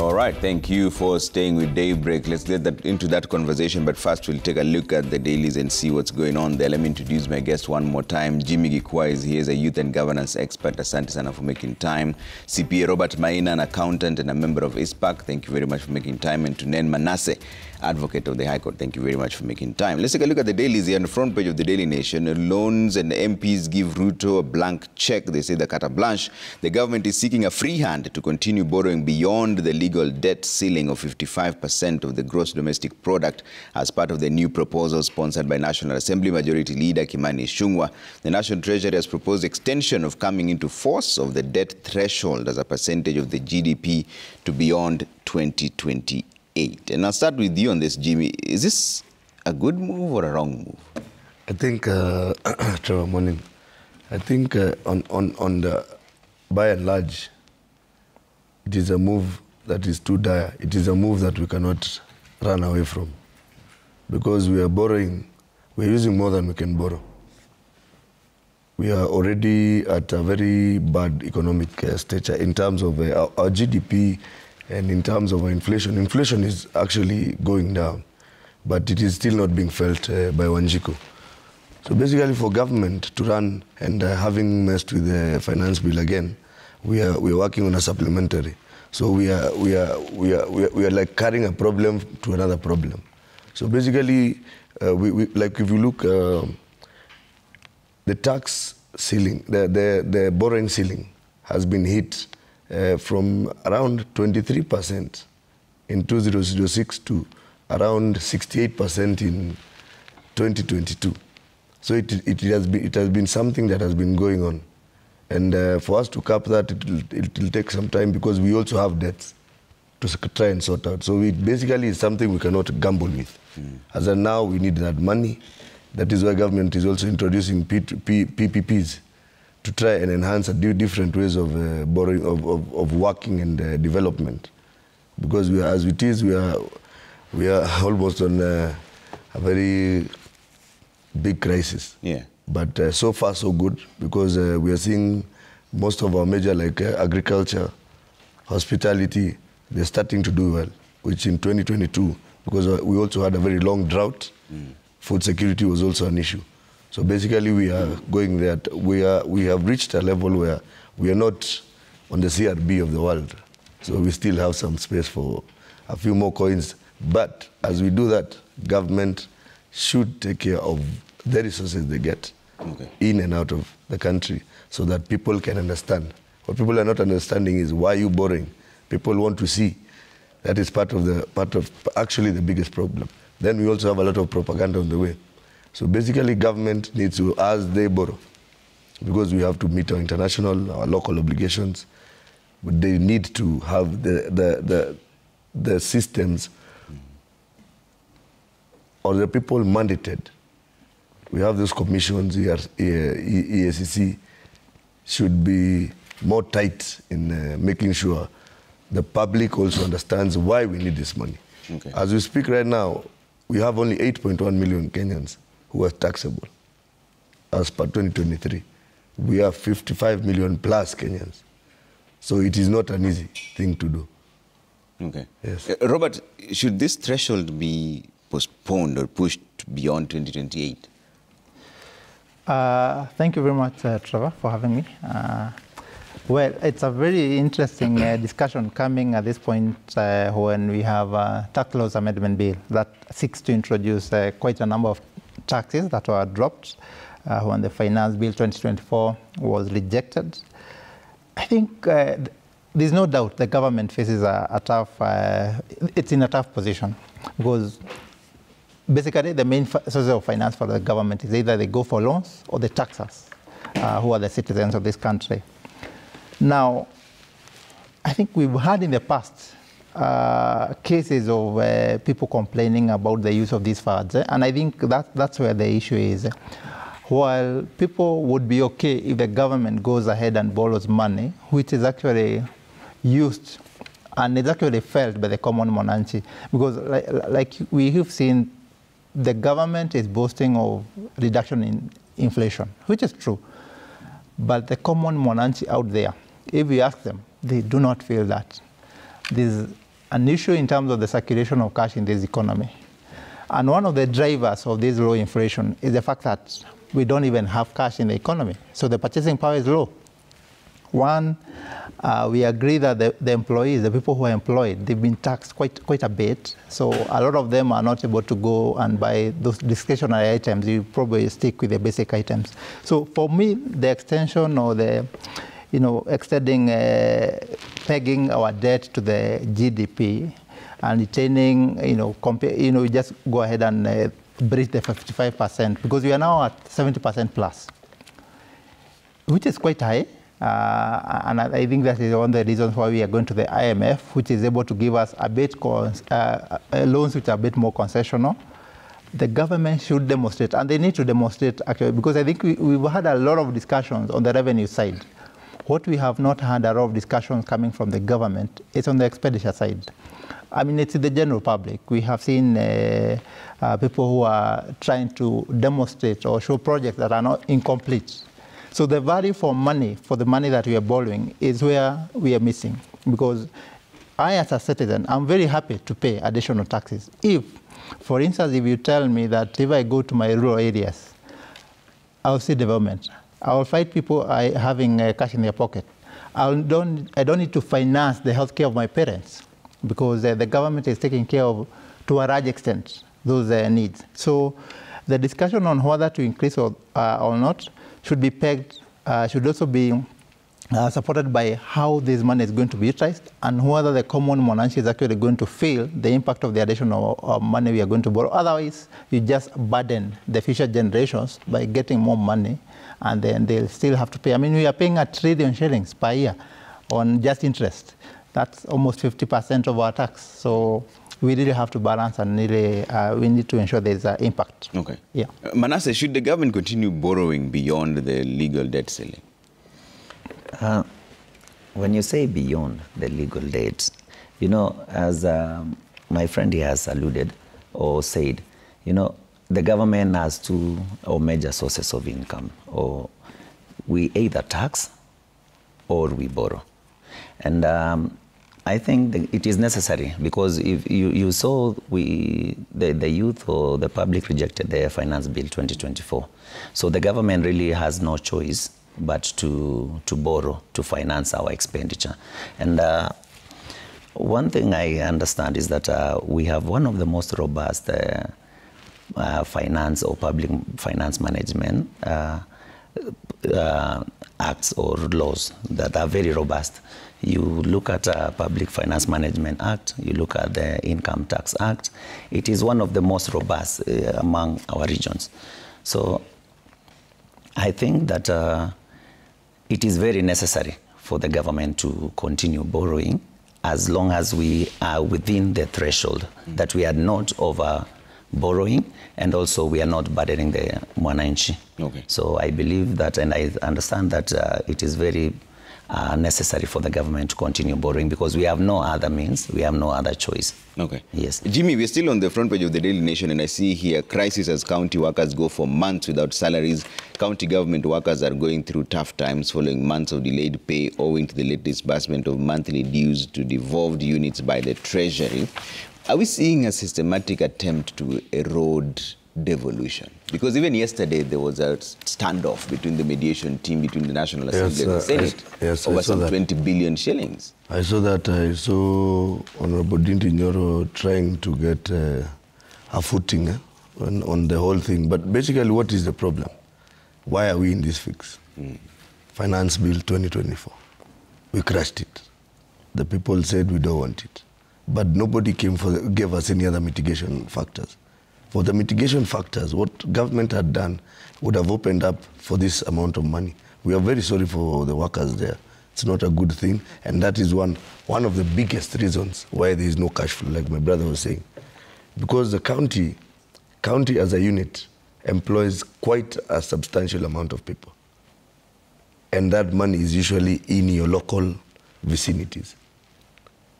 All right, thank you for staying with Daybreak. Let's get into that conversation, but first we'll take a look at the dailies and see what's going on there. Let me introduce my guest one more time. Jimmy Gikwa is here, a youth and governance expert. Asante sana for making time. CPA Robert Maina, an accountant and a member of ISPAC. Thank you very much for making time. And Tunen Manasseh, advocate of the High Court. Thank you very much for making time. Let's take a look at the dailies here on the front page of the Daily Nation. Loans and MPs give Ruto a blank check. They say the carte blanche. The government is seeking a free hand to continue borrowing beyond the legal debt ceiling of 55% of the gross domestic product as part of the new proposal sponsored by National Assembly Majority Leader Kimani Ichung'wah. The National Treasury has proposed extension of coming into force of the debt threshold as a percentage of the GDP to beyond 2028. And I'll start with you on this, Jimmy. Is this a good move or a wrong move? I think, Trevor, morning. I think on the, by and large, it is a move that is too dire. It is a move that we cannot run away from, because we are borrowing, we're using more than we can borrow. We are already at a very bad economic stature in terms of our GDP and in terms of our inflation. Inflation is actually going down, but it is still not being felt by Wanjiku. So basically for government to run and having messed with the finance bill again, we are working on a supplementary. So we are like carrying a problem to another problem. So basically, like if you look, the tax ceiling, the borrowing ceiling has been hit from around 23% in 2006 to around 68% in 2022. So it has been something that has been going on. And for us to cap that, it will take some time, because we also have debts to try and sort out. So it basically is something we cannot gamble with. As of now, we need that money. That is why government is also introducing PPPs to try and enhance different ways of borrowing, of working and development. Because as it is, we are almost on a very big crisis. Yeah. But so far so good, because we are seeing most of our major, like agriculture, hospitality, they're starting to do well, which in 2022, because we also had a very long drought, food security was also an issue. So basically we are going there. We have reached a level where we are not on the CRB of the world. So we still have some space for a few more coins. But as we do that, government should take care of the resources they get in and out of the country, so that people can understand. What people are not understanding is why you borrowing. People want to see. That is part of actually the biggest problem. Then we also have a lot of propaganda on the way. So basically government needs to, as they borrow, because we have to meet our international, our local obligations, but they need to have the systems or the people mandated. We have those commissions here, EACC should be more tight in making sure the public also understands why we need this money. Okay. As we speak right now, we have only 8.1 million Kenyans who are taxable as per 2023. We have 55 million plus Kenyans. So it is not an easy thing to do. Okay. Yes. Robert, should this threshold be postponed or pushed beyond 2028? Thank you very much, Trevor, for having me. Well, it's a very interesting discussion coming at this point when we have a tax laws amendment bill that seeks to introduce quite a number of taxes that were dropped when the finance bill 2024 was rejected. I think there's no doubt the government faces a tough, it's in a tough position, because basically the main source of finance for the government is either they go for loans or the taxers, who are the citizens of this country. Now, I think we've had in the past cases of people complaining about the use of these funds, and I think that's where the issue is. While people would be okay if the government goes ahead and borrows money, which is actually used and it's actually felt by the common mwananchi, because like we have seen, the government is boasting of reduction in inflation, which is true. But the common mwananchi out there, if we ask them, they do not feel that. There's an issue in terms of the circulation of cash in this economy. And one of the drivers of this low inflation is the fact that we don't even have cash in the economy. So the purchasing power is low. One, we agree that the employees, the people who are employed, they've been taxed quite a bit. So a lot of them are not able to go and buy those discretionary items. You probably stick with the basic items. So for me, the extension or the, extending, pegging our debt to the GDP and retaining, just go ahead and breach the 55%, because we are now at 70% plus, which is quite high. And I think that is one of the reasons why we are going to the IMF, which is able to give us a bit loans which are a bit more concessional. The government should demonstrate, and they need to demonstrate actually, because I think we've had a lot of discussions on the revenue side. What we have not had a lot of discussions coming from the government is on the expenditure side. I mean, it's the general public. We have seen people who are trying to demonstrate or show projects that are not incomplete. So the value for money, for the money that we are borrowing, is where we are missing. Because I, as a citizen, I'm very happy to pay additional taxes. If, for instance, if you tell me that if I go to my rural areas, I'll see development. I'll find people having cash in their pocket. I don't need to finance the healthcare of my parents, because the government is taking care of, to a large extent, those needs. So the discussion on whether to increase or not should be pegged, should also be supported by how this money is going to be utilized and whether the common man is actually going to feel the impact of the additional money we are going to borrow. Otherwise, you just burden the future generations by getting more money, and then they'll still have to pay. I mean, we are paying 1 trillion shillings per year on just interest. That's almost 50% of our tax. So we really have to balance, and really, we need to ensure there's an impact. Okay. Yeah. Manasseh, should the government continue borrowing beyond the legal debt ceiling? When you say beyond the legal debt, as my friend here has alluded or said, the government has two or major sources of income. Or we either tax or we borrow. And I think it is necessary, because if you saw the youth or the public rejected the Finance Bill 2024. So the government really has no choice but to borrow to finance our expenditure. And one thing I understand is that we have one of the most robust finance or public finance management acts or laws that are very robust. You look at Public Finance Management Act, you look at the Income Tax Act, it is one of the most robust among our regions. So I think that it is very necessary for the government to continue borrowing as long as we are within the threshold, that we are not over borrowing, and also we are not burdening the mwananchi. Okay. So I believe that, and I understand that it is very necessary for the government to continue borrowing, because we have no other means, we have no other choice. Okay. Yes. Jimmy, we're still on the front page of the Daily Nation, and I see here crisis as county workers go for months without salaries. County government workers are going through tough times following months of delayed pay owing to the late disbursement of monthly dues to devolved units by the Treasury. Are we seeing a systematic attempt to erode devolution? Because even yesterday there was a standoff between the mediation team between the National Assembly and the Senate over some 20 billion shillings. I saw that. I saw Honorable Dinti Nyoro trying to get a footing on the whole thing. But basically, what is the problem? Why are we in this fix? Finance Bill 2024. We crashed it. The people said we don't want it. But nobody gave us any other mitigation factors. For the mitigation factors, what government had done would have opened up for this amount of money. We are very sorry for the workers there. It's not a good thing, and that is one of the biggest reasons why there is no cash flow, like my brother was saying. Because the county as a unit employs quite a substantial amount of people. And that money is usually in your local vicinities.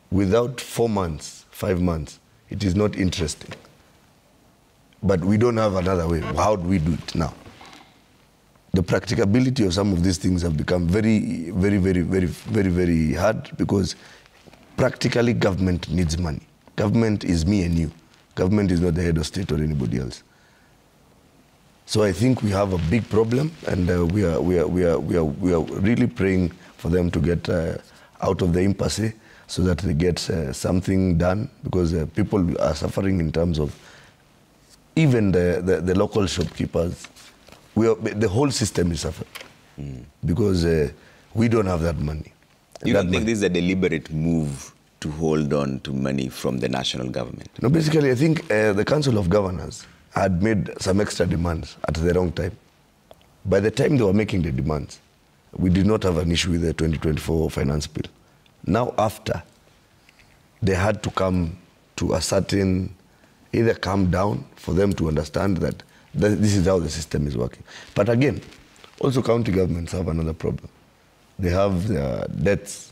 Without 4 months, 5 months, it is not interesting. But we don't have another way. How do we do it now? The practicability of some of these things have become very, very, very, very, very, very hard, because practically government needs money. Government is me and you. Government is not the head of state or anybody else. So I think we have a big problem, and we are really praying for them to get out of the impasse so that they get something done, because people are suffering in terms of even the local shopkeepers. The whole system is suffering because we don't have that money. You don't think this is a deliberate move to hold on to money from the national government? No, basically, I think the Council of Governors had made some extra demands at the wrong time. By the time they were making the demands, we did not have an issue with the 2024 finance bill. Now, after, they had to come to a certain, either calm down for them to understand that this is how the system is working. But again, also county governments have another problem. They have their debts,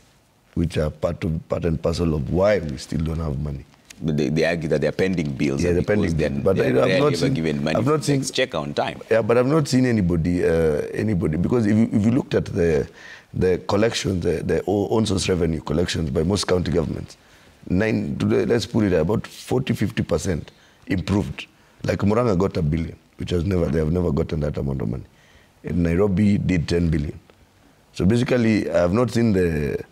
which are part and parcel of why we still don't have money. But they argue that they're pending bills. Yeah, they're pending bills. But I've not seen, given money. I've not seen check on time. Yeah, but I've not seen anybody because if you looked at the collections, the own source revenue collections by most county governments, let's put it about 40-50% improved. Like Murang'a got $1 billion, which they have never gotten that amount of money. And Nairobi did 10 billion. So basically, I have not seen the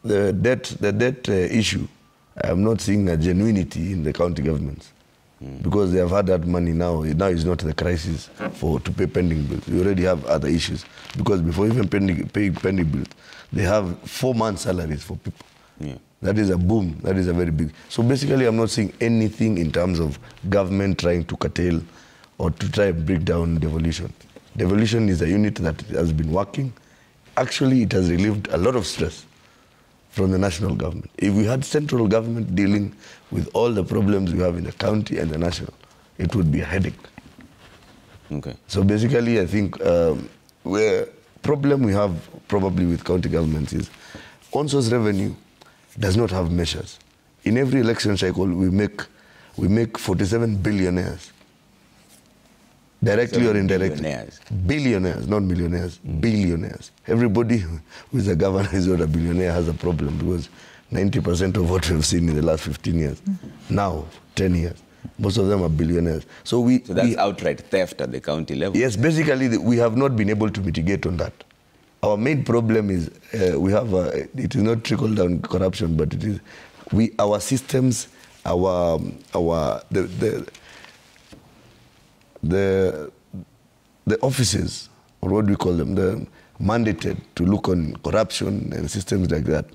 debt issue. I am not seeing a genuinity in the county governments because they have had that money now. Now is not the crisis to pay pending bills. We already have other issues because before even paying pending bills, they have 4 months' salaries for people. Yeah. That is a boom. That is a very big. So basically, I'm not seeing anything in terms of government trying to curtail or to try and break down devolution. Devolution is a unit that has been working. Actually, it has relieved a lot of stress from the national government. If we had central government dealing with all the problems we have in the county and the national, it would be a headache. Okay. So basically, I think the problem we have probably with county governments is on-source revenue does not have measures. In every election cycle, we make 47 billionaires. Directly or indirectly. Billionaires, not millionaires, billionaires. Everybody who is a governor is not a billionaire has a problem because 90% of what we've seen in the last 15 years, now 10 years, most of them are billionaires. So that's outright theft at the county level? Yes, basically we have not been able to mitigate on that. Our main problem is it is not trickle-down corruption, but it is our systems, the offices, or what do we call them, the mandated to look on corruption and systems like that,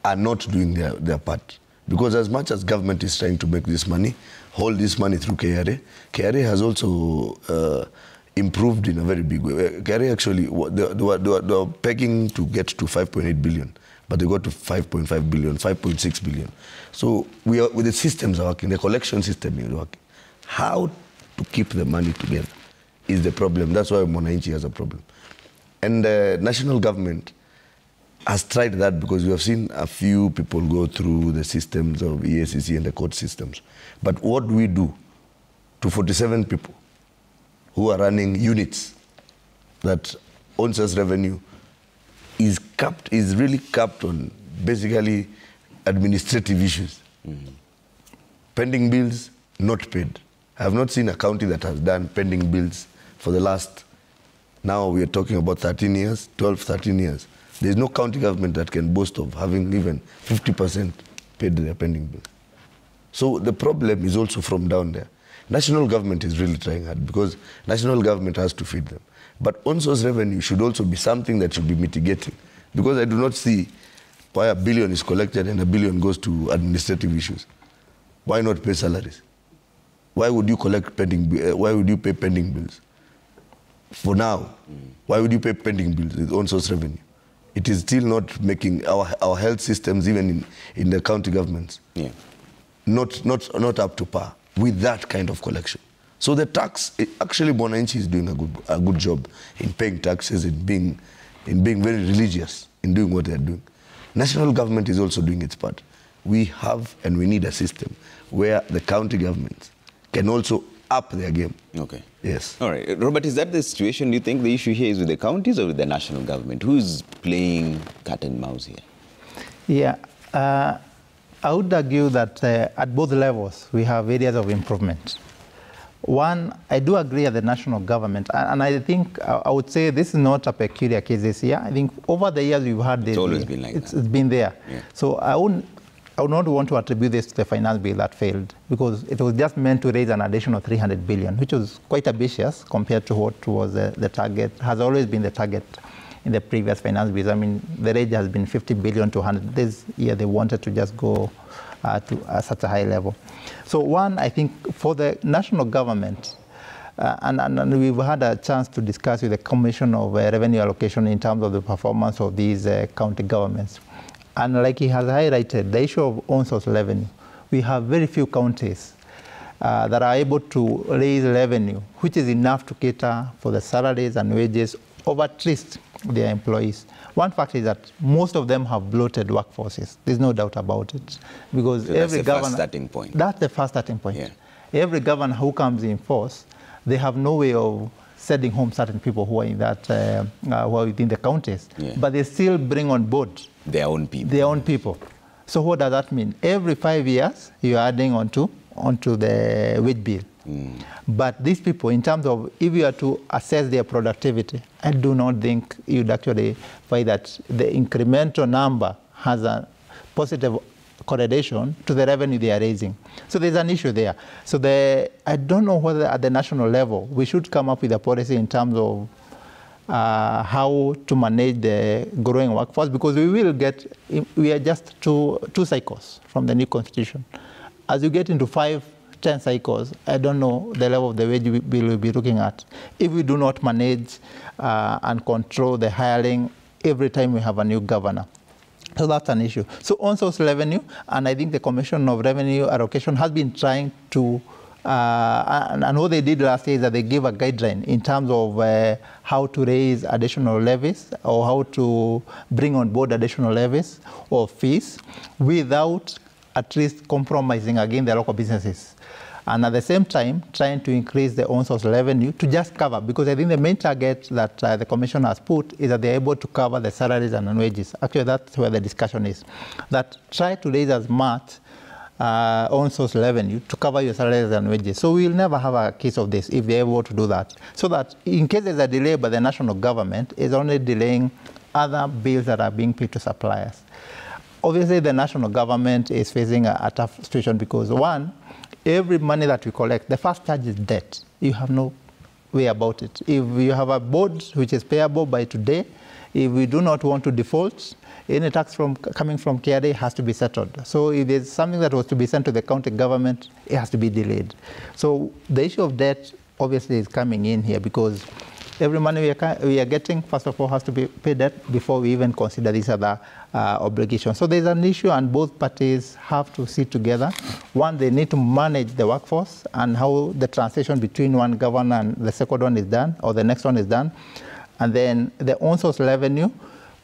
are not doing their part. Because as much as government is trying to make this money, hold this money through KRA, KRA has also improved in a very big way. KRA actually, they were pegging to get to 5.8 billion, but they got to 5.5 billion, 5.6 billion. So the systems are working, the collection system is working. How to keep the money together is the problem. That's why Mwananchi has a problem. And the national government has tried that because we have seen a few people go through the systems of EACC and the court systems. But what do we do to 47 people who are running units that on-source revenue is really capped on basically administrative issues? Pending bills, not paid. I have not seen a county that has done pending bills for the last, now we are talking about 13 years, 12, 13 years. There is no county government that can boast of having even 50% paid their pending bills. So the problem is also from down there. National government is really trying hard because national government has to feed them. But on-source revenue should also be something that should be mitigating, because I do not see why $1 billion is collected and $1 billion goes to administrative issues. Why not pay salaries? Why would you collect why would you pay pending bills? For now, why would you pay pending bills with on-source revenue? It is still not making our health systems, even in the county governments, not up to par with that kind of collection. So the tax, actually Mwananchi is doing a good job in paying taxes, in being very religious in doing what they're doing. National government is also doing its part. We have and we need a system where the county governments can also up their game. Okay. Yes. All right. Robert, is that the situation? Do you think the issue here is with the counties or with the national government? Who is playing cat and mouse here? Yeah. I would argue that at both levels, we have areas of improvement. One, I do agree at the national government, and I think I would say this is not a peculiar case this year. I think over the years we've had this. It's always been like that. It's been there. Yeah. So I would not want to attribute this to the finance bill that failed, because it was just meant to raise an additional 300 billion, which was quite ambitious compared to what was the target, has always been the target in the previous finance bills. I mean, the range has been 50 billion to 100. This year they wanted to just go to such a high level. So one, I think for the national government, and we've had a chance to discuss with the Commission of Revenue Allocation in terms of the performance of these county governments. And like he has highlighted, the issue of on-source revenue, we have very few counties that are able to raise revenue, which is enough to cater for the salaries and wages of at least their employees. One fact is that most of them have bloated workforces. There's no doubt about it. Because so every governor... That's the first starting point. That's the first starting point. Yeah. Every governor who comes in force, they have no way of sending home certain people who are in that, who are within the counties. Yeah. But they still bring on board their own people. Their own people. So what does that mean? Every 5 years, you're adding onto the wage bill. But these people, in terms of, if you are to assess their productivity, I do not think you'd actually find that the incremental number has a positive correlation to the revenue they are raising. So there's an issue there. So I don't know whether at the national level we should come up with a policy in terms of how to manage the growing workforce, because we are just two cycles from the new constitution. As you get into 5-10 cycles, I don't know the level of the wage bill we'll be looking at if we do not manage and control the hiring every time we have a new governor. So that's an issue. So on-source revenue, and I think the Commission of Revenue Allocation has been trying to, and what they did last year is that they gave a guideline in terms of how to raise additional levies or how to bring on board additional levies or fees without at least compromising again the local businesses. And at the same time, trying to increase the on-source revenue to just cover, because I think the main target that the Commission has put is that they're able to cover the salaries and wages. Actually, that's where the discussion is. That try to raise as much on-source revenue to cover your salaries and wages. So we'll never have a case of this if they're able to do that. So that in case there's a delay by the national government, it's only delaying other bills that are being paid to suppliers. Obviously, the national government is facing a tough situation because, one, every money that we collect, the first charge is debt. You have no way about it. If you have a board which is payable by today, if we do not want to default, any tax coming from KRA has to be settled. So if there's something that was to be sent to the county government, it has to be delayed. So the issue of debt obviously is coming in here because every money we are getting, first of all, has to be paid debt before we even consider these other obligations. So there's an issue, and both parties have to sit together. One, they need to manage the workforce and how the transition between one governor and the second one is done, or the next one is done. And then the on-source revenue,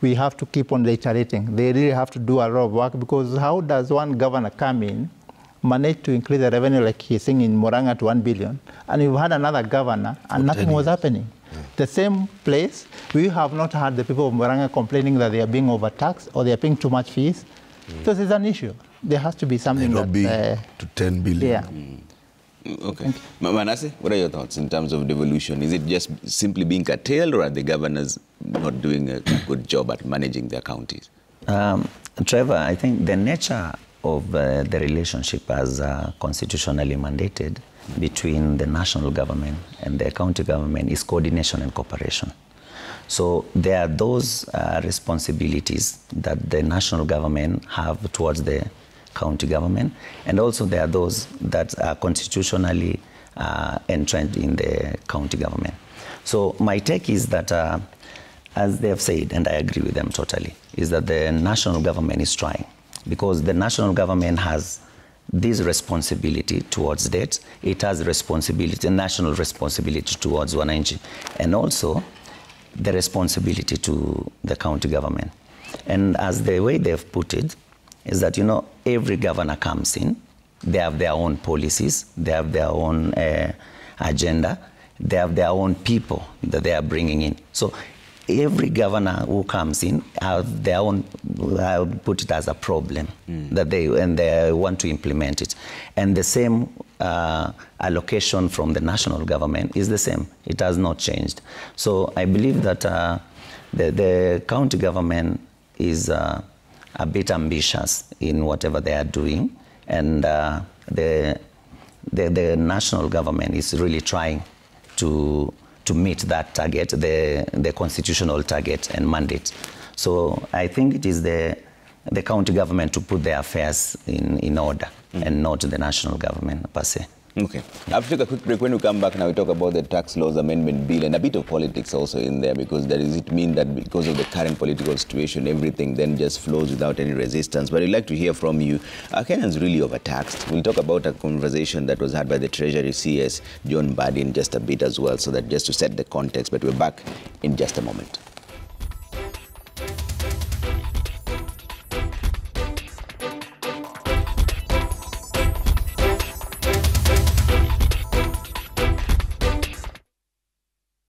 we have to keep on reiterating. They really have to do a lot of work, because how does one governor come in, manage to increase the revenue like he's saying in Murang'a to 1 billion, and we've had another governor and nothing was happening. The same place, we have not had the people of Murang'a complaining that they are being overtaxed or they are paying too much fees. So this is an issue. There has to be something to 10 billion. Yeah. Okay. Manasseh, what are your thoughts in terms of devolution? Is it just simply being curtailed, or are the governors not doing a good job at managing their counties? Trevor, I think the nature of the relationship as constitutionally mandated between the national government and the county government is coordination and cooperation. So there are those responsibilities that the national government have towards the county government, and also there are those that are constitutionally entrenched in the county government. So my take is that, as they have said, and I agree with them totally, is that the national government is trying, because the national government has this responsibility towards debt. It has responsibility, national responsibility towards wananchi, and also the responsibility to the county government. And as the way they've put it is that, you know, every governor comes in, they have their own policies, they have their own agenda. They have their own people that they are bringing in. So every governor who comes in have their own, I'll put it as a problem that they want to implement it. And the same allocation from the national government is the same. It has not changed. So I believe that the county government is a bit ambitious in whatever they are doing, and the national government is really trying to meet that target, the constitutional target and mandate. So I think it is the county government to put their affairs in order and not the national government per se. Okay. I have to take a quick break. When we come back now, we talk about the tax laws amendment bill and a bit of politics also in there, because does it mean that because of the current political situation, everything then just flows without any resistance? But I'd like to hear from you. Are Kenyans really overtaxed? We'll talk about a conversation that was had by the Treasury CS, John Mbadi, in just a bit as well, so that just to set the context. But we're back in just a moment.